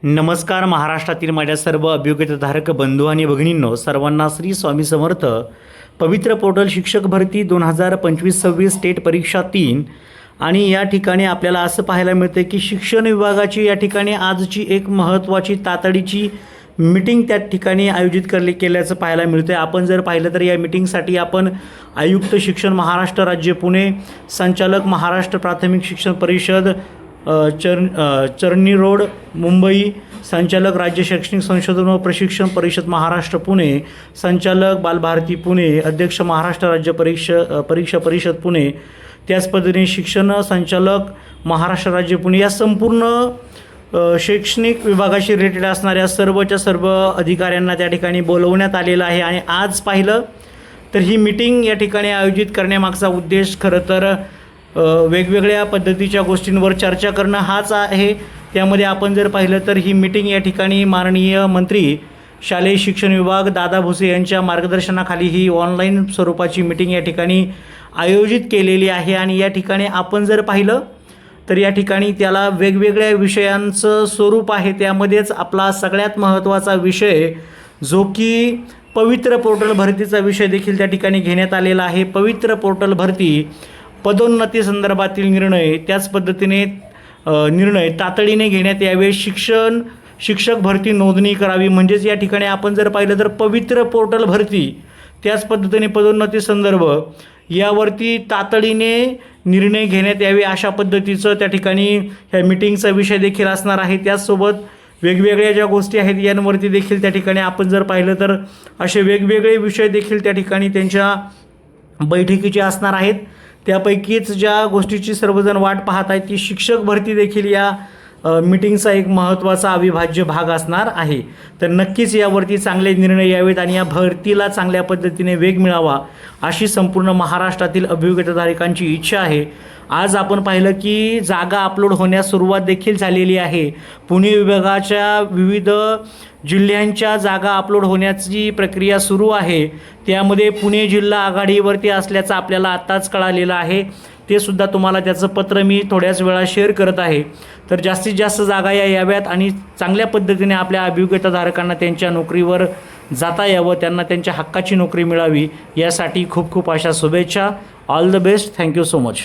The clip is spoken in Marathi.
नमस्कार. महाराष्ट्रातील माझ्या सर्व अभियोग्यताधारक बंधू आणि भगिनींनो, सर्वांना श्री स्वामी समर्थ. पवित्र पोर्टल शिक्षक भरती 2025-26 स्टेट परीक्षा 3 आणि या ठिकाणी आपल्याला असं पाहायला मिळते की शिक्षण विभागाची या ठिकाणी आजची एक महत्त्वाची तातडीची मीटिंग त्या ठिकाणी आयोजित केल्याचं पाहायला मिळतं आहे. आपण जर पाहिलं तर या मीटिंगसाठी आपण आयुक्त शिक्षण महाराष्ट्र राज्य पुणे, संचालक महाराष्ट्र प्राथमिक शिक्षण परिषद चर्नी रोड मुंबई, संचालक राज्य शैक्षणिक संशोधन व प्रशिक्षण परिषद महाराष्ट्र पुणे, संचालक बालभारती पुणे, अध्यक्ष महाराष्ट्र राज्य परीक्षा परिषद पुणे, त्याच पद्धतीने शिक्षण संचालक महाराष्ट्र राज्य पुणे, या संपूर्ण शैक्षणिक विभागाशी रिलेटेड असणाऱ्या सर्वच्या सर्व अधिकाऱ्यांना त्या ठिकाणी बोलवण्यात आलेलं आहे. आणि आज पाहिलं तर ही मीटिंग या ठिकाणी आयोजित करण्यामागचा उद्देश खरं तर वेगवेगळ्या पद्धतीच्या गोष्टींवर चर्चा करणं हाच आहे. त्यामध्ये आपण जर पाहिलं तर ही मीटिंग या ठिकाणी माननीय मंत्री शालेय शिक्षण विभाग दादा भुसे यांच्या मार्गदर्शनाखाली ही ऑनलाईन स्वरूपाची मीटिंग या ठिकाणी आयोजित केलेली आहे. आणि या ठिकाणी आपण जर पाहिलं तर या ठिकाणी त्याला वेगवेगळ्या विषयांचं स्वरूप आहे. त्यामध्येच आपला सगळ्यात महत्त्वाचा विषय जो की पवित्र पोर्टल भरतीचा विषय देखील त्या ठिकाणी घेण्यात आलेला आहे. पवित्र पोर्टल भरती पदोन्नती संदर्भातील निर्णय, त्याच पद्धतीने निर्णय तातडीने घेण्यात यावे. शिक्षक भरती नोंदणी करावी. म्हणजेच या ठिकाणी आपण जर पाहिलं तर पवित्र पोर्टल भरती, त्याच पद्धतीने पदोन्नती संदर्भ यावरती तातडीने निर्णय घेण्यात यावे, अशा पद्धतीचं त्या ठिकाणी ह्या मीटिंगचा विषय देखील असणार आहे. त्याचसोबत वेगवेगळ्या ज्या गोष्टी आहेत यांवरती देखील त्या ठिकाणी आपण जर पाहिलं तर असे वेगवेगळे विषय देखील त्या ठिकाणी त्यांच्या बैठकीचे असणार आहेत. त्यापैकीच ज्या गोष्टीची सर्वजण वाट पाहत आहेत ती शिक्षक भरती देखील या मीटिंगचा एक महत्त्वाचा अविभाज्य भाग असणार आहे. तर नक्कीच यावरती चांगले निर्णय यावेत आणि या भरतीला चांगल्या पद्धतीने वेग मिळावा अशी संपूर्ण महाराष्ट्रातील अभियोग्यताधारकांची इच्छा आहे. आज आपण पाहिलं की जागा अपलोड होण्यास सुरुवात देखील झालेली आहे. पुणे विभागाच्या विविध जिल्ह्यांच्या जागा अपलोड होण्याची प्रक्रिया सुरू आहे. त्यामध्ये पुणे जिल्हा आघाडीवरती असल्याचं आपल्याला आत्ताच कळालेलं आहे. ते सुद्धा तुम्हाला त्याचं पत्र मी थोड्याच वेळा शेअर करत आहे. तर जास्तीत जास्त जागा याव्यात आणि चांगल्या पद्धतीने आपल्या अभियोग्यताधारकांना त्यांच्या नोकरीवर जाता यावं, त्यांना त्यांच्या हक्काची नोकरी मिळावी, यासाठी खूप खूप अशा शुभेच्छा. All the best. Thank you so much.